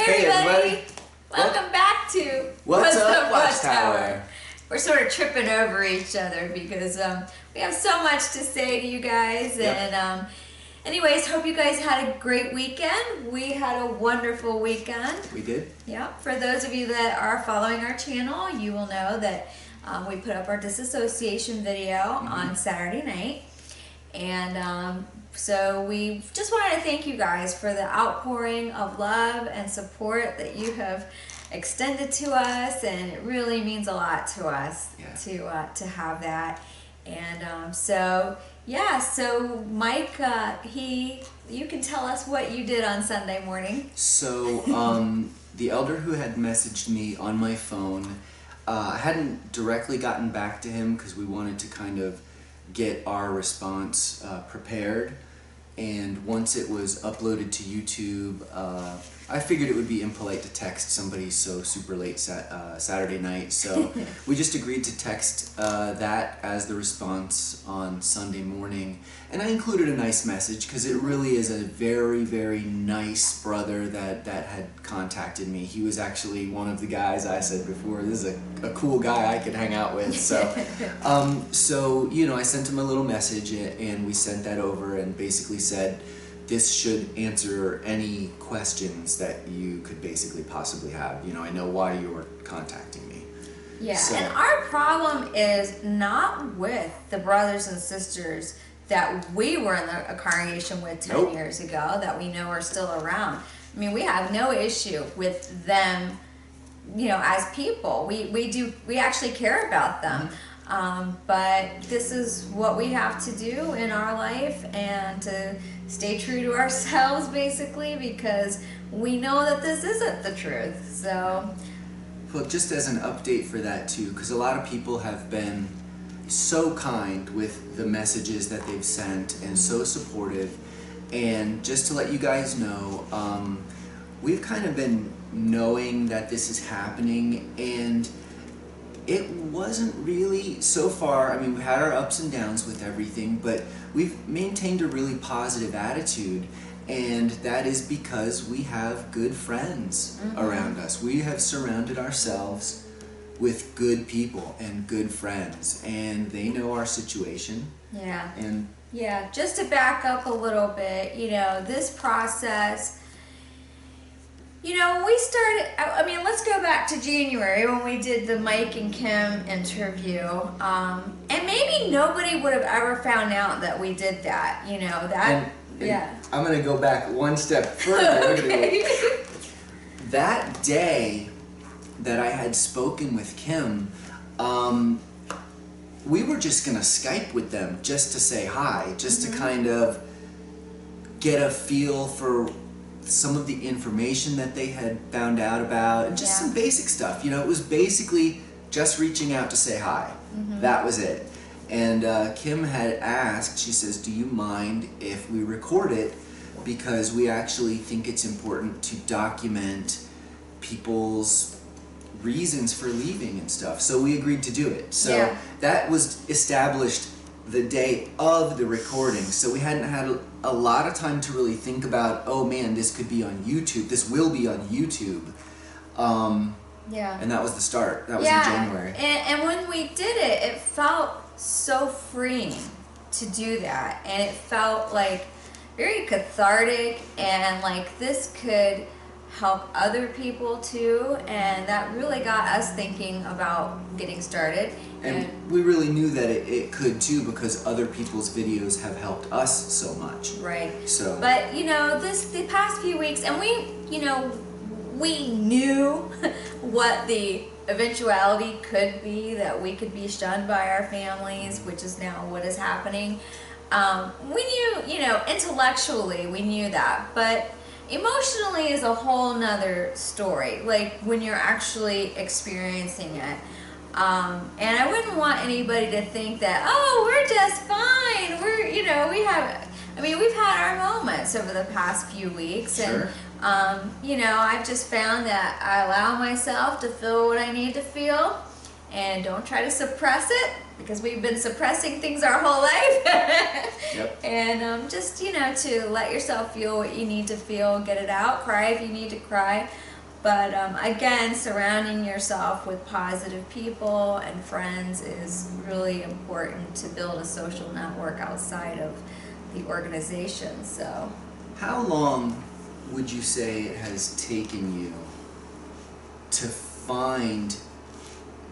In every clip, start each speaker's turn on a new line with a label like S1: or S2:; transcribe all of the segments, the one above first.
S1: Hey everybody! Welcome back to
S2: What's Up, Watchtower?
S1: We're sort of tripping over each other because we have so much to say to you guys.
S2: Yep.
S1: And anyways, hope you guys had a great weekend. We had a wonderful weekend.
S2: We did?
S1: Yeah. For those of you that are following our channel, you will know that we put up our disassociation video on Saturday night. And so we just wanted to thank you guys for the outpouring of love and support that you have extended to us, and it really means a lot to us to have that. And so Mike, you can tell us what you did on Sunday morning.
S2: So the elder who had messaged me on my phone, I hadn't directly gotten back to him because we wanted to kind of get our response prepared, and once it was uploaded to YouTube, I figured it would be impolite to text somebody so super late Saturday night, so we just agreed to text that as the response on Sunday morning. And I included a nice message because it really is a very, very nice brother that had contacted me. He was actually one of the guys I said before, this is a cool guy I could hang out with. So, I sent him a little message, and we sent that over and basically said, this should answer any questions that you could basically possibly have. I know why you were contacting me.
S1: Yeah, and our problem is not with the brothers and sisters that we were in a congregation with 10 years ago that we know are still around. I mean, we have no issue with them, as people. We actually care about them. But this is what we have to do in our life, and to stay true to ourselves, basically, because we know that this isn't the truth. So,
S2: well, just as an update for that too, because a lot of people have been so kind with the messages that they've sent and so supportive. And just to let you guys know, we've kind of been knowing that this is happening, and it wasn't really, so far, I mean, we had our ups and downs with everything, but we've maintained a really positive attitude, and that is because we have good friends around us. We have surrounded ourselves with good people and good friends, and they know our situation.
S1: Yeah.
S2: And
S1: yeah, just to back up a little bit, this process, we started, let's go back to January when we did the Mike and Kim interview. And maybe nobody would have ever found out that we did that,
S2: I'm going to go back one step further.
S1: Okay.
S2: That day that I had spoken with Kim, we were just going to Skype with them just to say hi, just to kind of get a feel for some of the information that they had found out about, and just some basic stuff. It was basically just reaching out to say hi. That was it. And Kim had asked, she says, do you mind if we record it, because we actually think it's important to document people's reasons for leaving and stuff. So we agreed to do it. So that was established the day of the recording, so we hadn't had a lot of time to really think about, oh man, this could be on YouTube, this will be on YouTube. And that was the start. That was in January.
S1: And when we did it, it felt so freeing to do that, and it felt like very cathartic, and like this could help other people too, and that really got us thinking about getting started.
S2: And we really knew that it could too, because other people's videos have helped us so much.
S1: Right.
S2: So,
S1: but the past few weeks, and we knew what the eventuality could be, that we could be shunned by our families, which is now what is happening. We knew, intellectually we knew that, but emotionally is a whole nother story, like when you're actually experiencing it. And I wouldn't want anybody to think that, oh, we're just fine. We've had our moments over the past few weeks.
S2: Sure.
S1: And, I've just found that I allow myself to feel what I need to feel, and don't try to suppress it, because we've been suppressing things our whole life. And just, to let yourself feel what you need to feel, get it out, cry if you need to cry. But again, surrounding yourself with positive people and friends is really important to build a social network outside of the organization. So,
S2: how long would you say it has taken you to find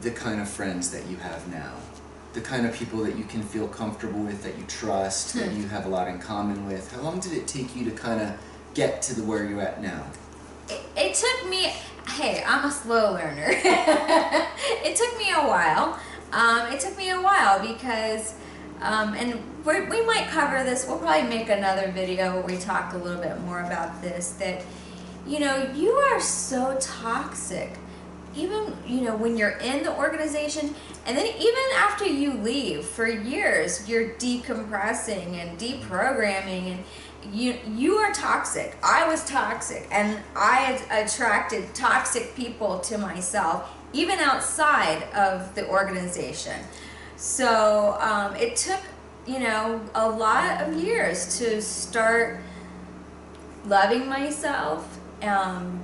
S2: the kind of friends that you have now? The kind of people that you can feel comfortable with, that you trust, that you have a lot in common with. How long did it take you to kind of get to where you're at now?
S1: It took me, hey, I'm a slow learner. It took me a while. Because, and we might cover this, we'll probably make another video where we talk a little bit more about this, that, you know, you are so toxic. Even, you know, when you're in the organization, and then even after you leave for years, you're decompressing and deprogramming, and you are toxic. I was toxic, and I attracted toxic people to myself, even outside of the organization. So it took, you know, a lot of years to start loving myself,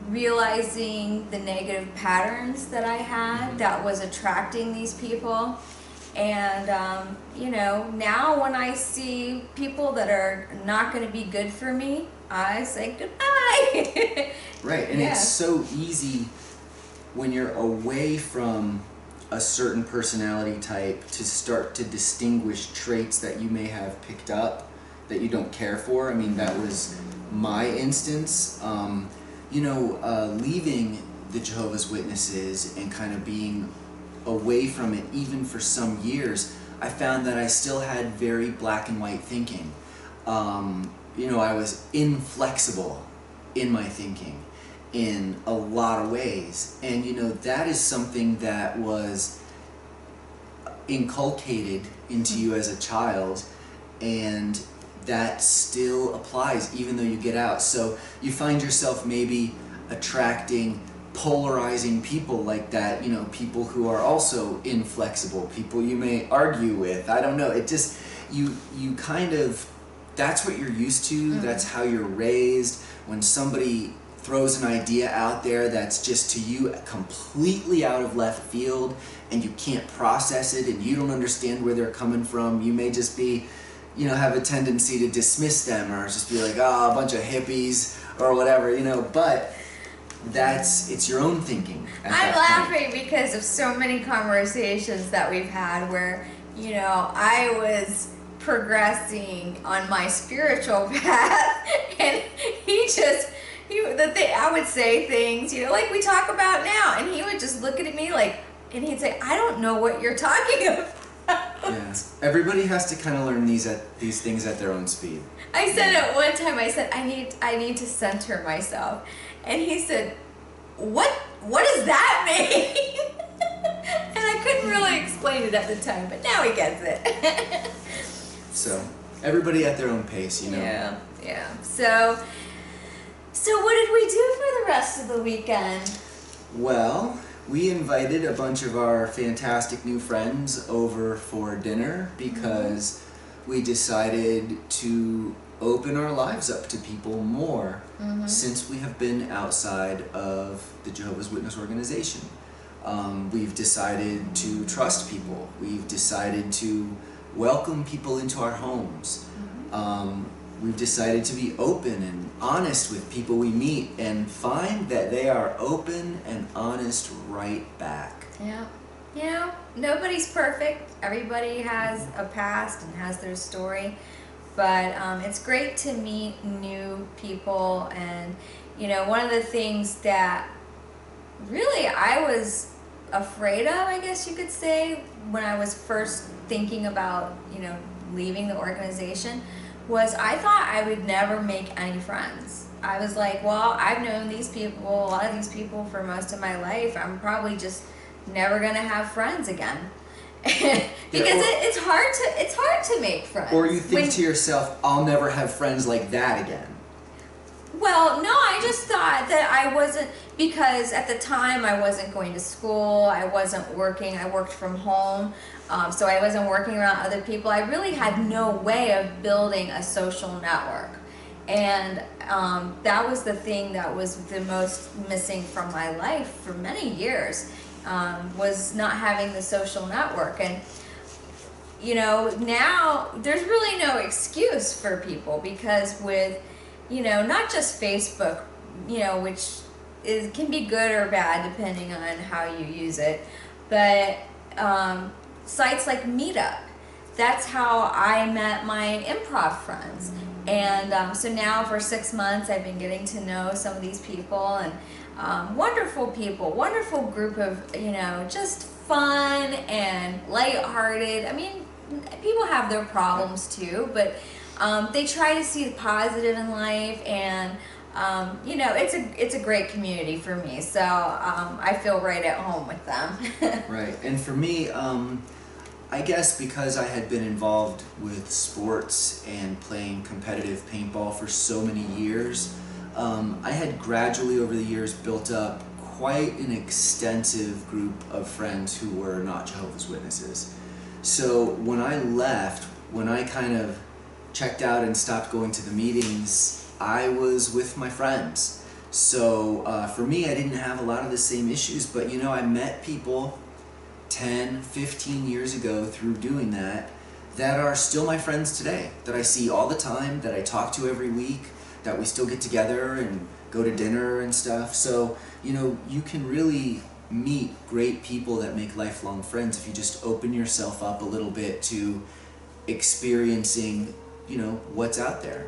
S1: realizing the negative patterns that I had that was attracting these people. And you know, now when I see people that are not going to be good for me, I say goodbye.
S2: Right, and it's so easy when you're away from a certain personality type to start to distinguish traits that you may have picked up that you don't care for. I mean, that was my instance. You know, leaving the Jehovah's Witnesses and kind of being away from it even for some years, I found that I still had very black and white thinking. You know, I was inflexible in my thinking in a lot of ways, and you know, that is something that was inculcated into you as a child, and that still applies even though you get out. So you find yourself maybe attracting polarizing people like that, you know, people who are also inflexible, people you may argue with. I don't know, it just, you kind of, that's what you're used to, that's how you're raised. When somebody throws an idea out there that's just to you completely out of left field, and you can't process it and you don't understand where they're coming from, you may just be, you know, have a tendency to dismiss them or just be like, oh, a bunch of hippies or whatever, you know, but it's your own thinking.
S1: I'm laughing because of so many conversations that we've had where, you know, I was progressing on my spiritual path, and I would say things, you know, like we talk about now, and he would just look at me like, and he'd say, I don't know what you're talking about.
S2: Yeah. Everybody has to kind of learn these things at their own speed.
S1: I said at one time, I said, I need to center myself. And he said, what does that mean? And I couldn't really explain it at the time, but now he gets it.
S2: So, everybody at their own pace, you know.
S1: Yeah. So what did we do for the rest of the weekend?
S2: Well, we invited a bunch of our fantastic new friends over for dinner because we decided to open our lives up to people more since we have been outside of the Jehovah's Witness organization. We've decided to trust people. We've decided to welcome people into our homes. We've decided to be open and honest with people we meet and find that they are open and honest right back.
S1: Yeah. You know, nobody's perfect. Everybody has a past and has their story. But it's great to meet new people. And, you know, one of the things that really I was afraid of, I guess you could say, when I was first thinking about, you know, leaving the organization, was I thought I would never make any friends. I was like, well, I've known these people, a lot of these people for most of my life. I'm probably just never gonna have friends again. Because it's hard to make friends.
S2: Or you think to yourself, I'll never have friends like that again.
S1: Well, no, I just thought that I wasn't, because at the time I wasn't going to school, I wasn't working, I worked from home, so I wasn't working around other people. I really had no way of building a social network. And that was the thing that was the most missing from my life for many years, was not having the social network. And now there's really no excuse for people, because with, not just Facebook, which can be good or bad depending on how you use it, but sites like Meetup, that's how I met my improv friends. And so now for 6 months I've been getting to know some of these people, and wonderful people, wonderful group of, just fun and lighthearted. I mean, people have their problems too, but they try to see the positive in life, and it's a great community for me. So I feel right at home with them.
S2: Right, and for me, I guess because I had been involved with sports and playing competitive paintball for so many years, I had gradually over the years built up quite an extensive group of friends who were not Jehovah's Witnesses. So when I left, when I kind of checked out and stopped going to the meetings, I was with my friends. So for me, I didn't have a lot of the same issues, but I met people 10, 15 years ago through doing that are still my friends today, that I see all the time, that I talk to every week, that we still get together and go to dinner and stuff. So, you can really meet great people that make lifelong friends if you just open yourself up a little bit to experiencing, what's out there.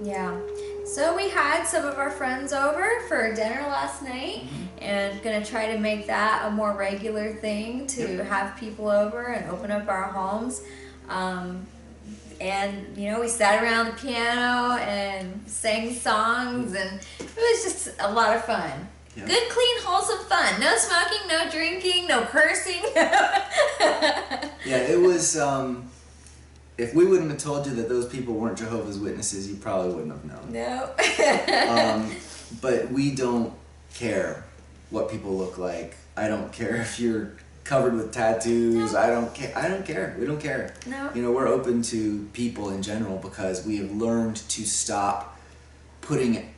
S1: Yeah. So we had some of our friends over for dinner last night, and gonna try to make that a more regular thing to have people over and open up our homes. And we sat around the piano and sang songs, and it was just a lot of fun. Yeah. Good, clean, wholesome fun. No smoking, no drinking, no cursing.
S2: Yeah, it was, if we wouldn't have told you that those people weren't Jehovah's Witnesses, you probably wouldn't have known.
S1: No.
S2: But we don't care what people look like. I don't care if you're covered with tattoos. No. I don't care. We don't care.
S1: No.
S2: We're open to people in general because we have learned to stop putting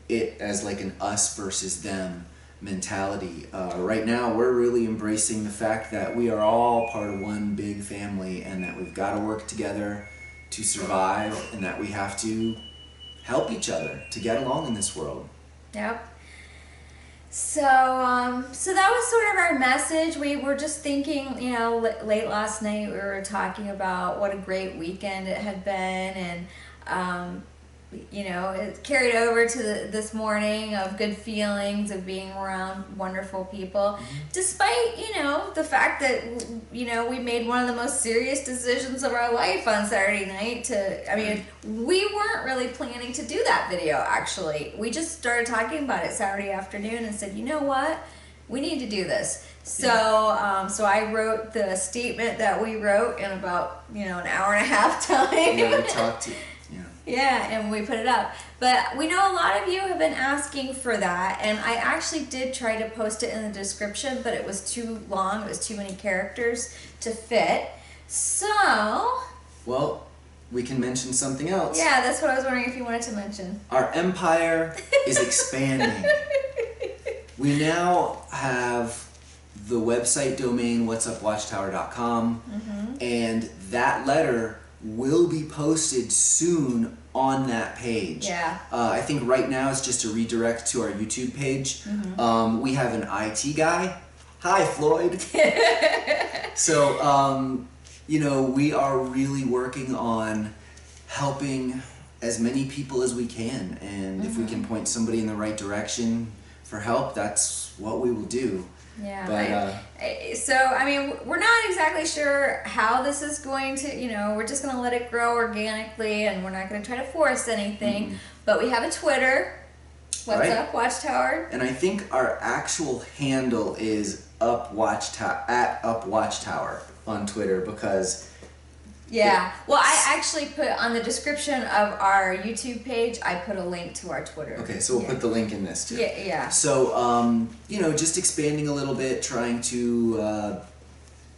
S2: it as like an us versus them mentality. Right now, we're really embracing the fact that we are all part of one big family, and that we've got to work together to survive, and that we have to help each other to get along in this world.
S1: Yep. So that was sort of our message. We were just thinking, late last night we were talking about what a great weekend it had been, and it carried over to this morning of good feelings of being around wonderful people, despite, the fact that, we made one of the most serious decisions of our life on Saturday night we weren't really planning to do that video, actually. We just started talking about it Saturday afternoon and said, you know what? We need to do this. So, so I wrote the statement that we wrote in about, an hour and a half time.
S2: Yeah, we talked to
S1: Yeah, and we put it up. But we know a lot of you have been asking for that, and I actually did try to post it in the description, but it was too long. It was too many characters to fit. So...
S2: Well, we can mention something else.
S1: Yeah, that's what I was wondering if you wanted to mention.
S2: Our empire is expanding. We now have the website domain whatsupwatchtower.com, and that letter will be posted soon on that page.
S1: Yeah.
S2: I think right now it's just a redirect to our YouTube page. We have an IT guy. Hi, Floyd. So, we are really working on helping as many people as we can. And if we can point somebody in the right direction for help, that's what we will do.
S1: Yeah.
S2: But,
S1: so, we're not exactly sure how this is going to, we're just going to let it grow organically, and we're not going to try to force anything. But we have a Twitter. What's up, Watchtower?
S2: And I think our actual handle is at Watchtower on Twitter, because...
S1: Yeah. Well, I actually put on the description of our YouTube page, I put a link to our Twitter.
S2: Okay, so we'll put the link in this too.
S1: Yeah.
S2: So, just expanding a little bit, trying to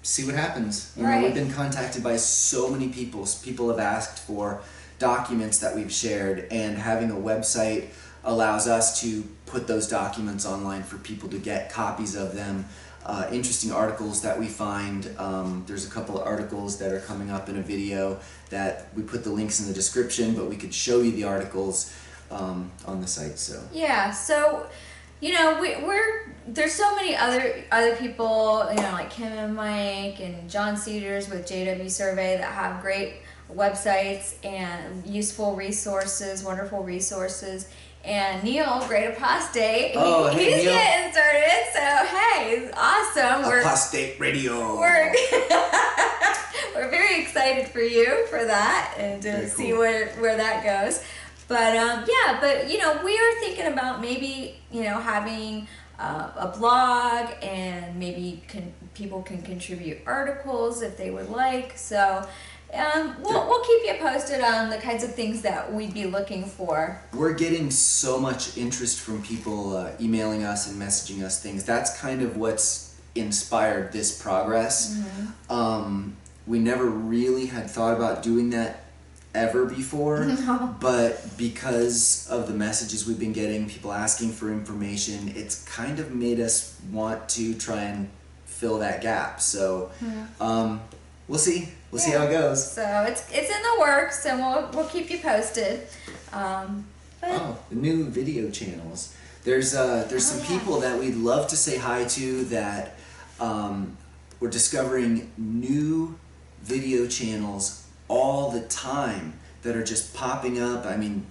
S2: see what happens. We've been contacted by so many people. People have asked for documents that we've shared, and having a website allows us to put those documents online for people to get copies of them. Interesting articles that we find. There's a couple of articles that are coming up in a video that we put the links in the description, but we could show you the articles on the site. So
S1: yeah, so you know, there's so many other people, you know, like Kim and Mike and John Cedars with JW Survey that have great websites and useful resources, wonderful resources. And Neil, Great Apostate,
S2: hey,
S1: he's
S2: Neil.
S1: getting started, so hey, awesome.
S2: Apostate Radio.
S1: We're very excited for you for that and to
S2: Very
S1: see
S2: cool.
S1: where that goes. But yeah, but you know, we are thinking about maybe, you know, having a blog, and maybe people can contribute articles if they would like. So we'll keep you posted on the kinds of things that we'd be looking for.
S2: We're getting so much interest from people emailing us and messaging us things. That's kind of what's inspired this progress.
S1: Mm-hmm.
S2: We never really had thought about doing that ever before,
S1: No.
S2: but because of the messages we've been getting, people asking for information, it's kind of made us want to try and fill that gap. So we'll see. We'll see how it goes.
S1: So it's in the works, and we'll keep you posted.
S2: The new video channels. There's some people that we'd love to say hi to that we're discovering new video channels all the time that are just popping up. I mean,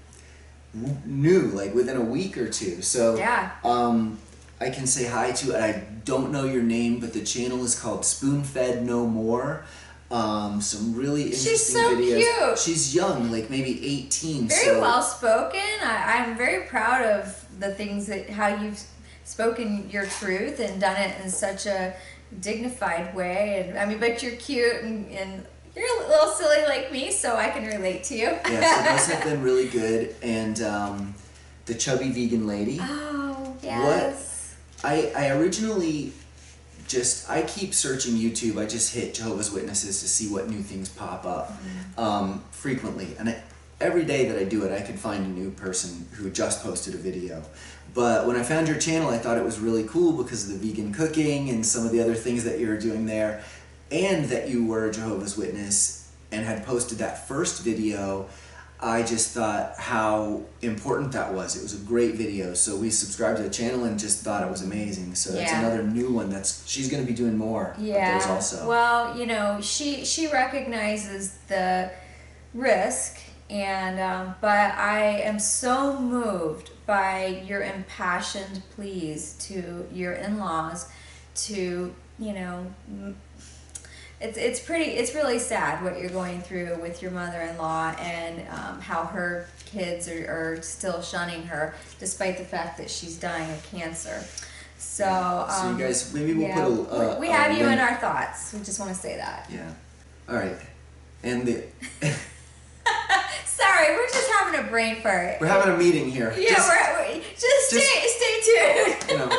S2: new, like within a week or two. So
S1: yeah.
S2: I can say hi to, and I don't know your name, but the channel is called Spoon Fed No More. Some really interesting
S1: She's so
S2: videos.
S1: cute.
S2: She's young, like maybe 18.
S1: Very well spoken. I'm very proud of the things how you've spoken your truth and done it in such a dignified way. And I mean, but you're cute, and you're a little silly like me, so I can relate to you.
S2: Yeah, so those have been really good. And the chubby vegan lady.
S1: Oh, yes.
S2: I originally I keep searching YouTube. I just hit Jehovah's Witnesses to see what new things pop up frequently. And every day that I do it, I can find a new person who just posted a video. But when I found your channel, I thought it was really cool because of the vegan cooking and some of the other things that you were doing there, and that you were a Jehovah's Witness and had posted that first video. I just thought how important that was. It was a great video. So we subscribed to the channel and just thought it was amazing. So that's another new one she's going to be doing more of those also.
S1: Well, you know, she recognizes the risk, and but I am so moved by your impassioned pleas to your in-laws to, you know, it's really sad what you're going through with your mother-in-law, and how her kids are still shunning her despite the fact that she's dying of cancer. So
S2: you guys, maybe we'll put
S1: we have you in our thoughts. We just want to say that.
S2: Yeah. All right. And
S1: Sorry, we're just having a brain fart.
S2: we're having a meeting here.
S1: Yeah, stay tuned.
S2: You know,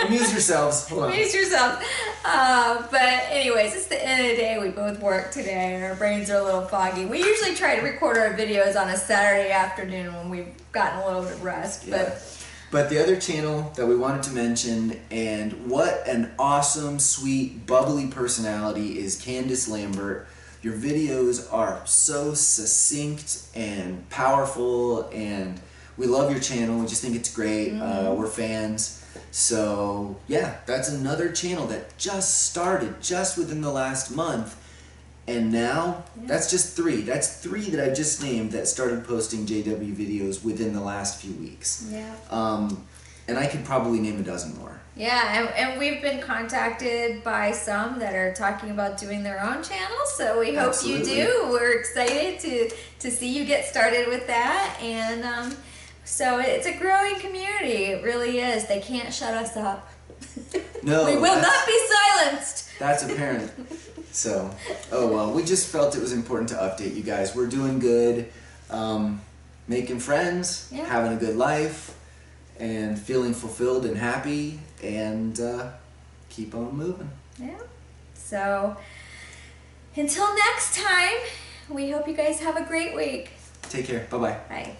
S2: amuse yourselves. Hold on.
S1: Amuse yourself. But anyways, it's the end of the day. We both work today, and our brains are a little foggy. We usually try to record our videos on a Saturday afternoon when we've gotten a little bit of rest.
S2: Yeah. But the other channel that we wanted to mention, and what an awesome, sweet, bubbly personality is Candace Lambert. Your videos are so succinct and powerful, and we love your channel. We just think it's great. We're fans. So yeah, that's another channel that just started just within the last month. And now, that's just 3. That's 3 that I've just named that started posting JW videos within the last few weeks.
S1: Yeah.
S2: And I could probably name a dozen more.
S1: Yeah, and we've been contacted by some that are talking about doing their own channels, so we hope
S2: Absolutely.
S1: you do. We're excited to see you get started with that, and so it's a growing community. It really is. They can't shut us up.
S2: No,
S1: we will not be silenced.
S2: That's apparent. So, oh well, we just felt it was important to update you guys. We're doing good, making friends, having a good life, and feeling fulfilled and happy, and keep on moving.
S1: Yeah. So, until next time, we hope you guys have a great week.
S2: Take care. Bye-bye.
S1: Bye.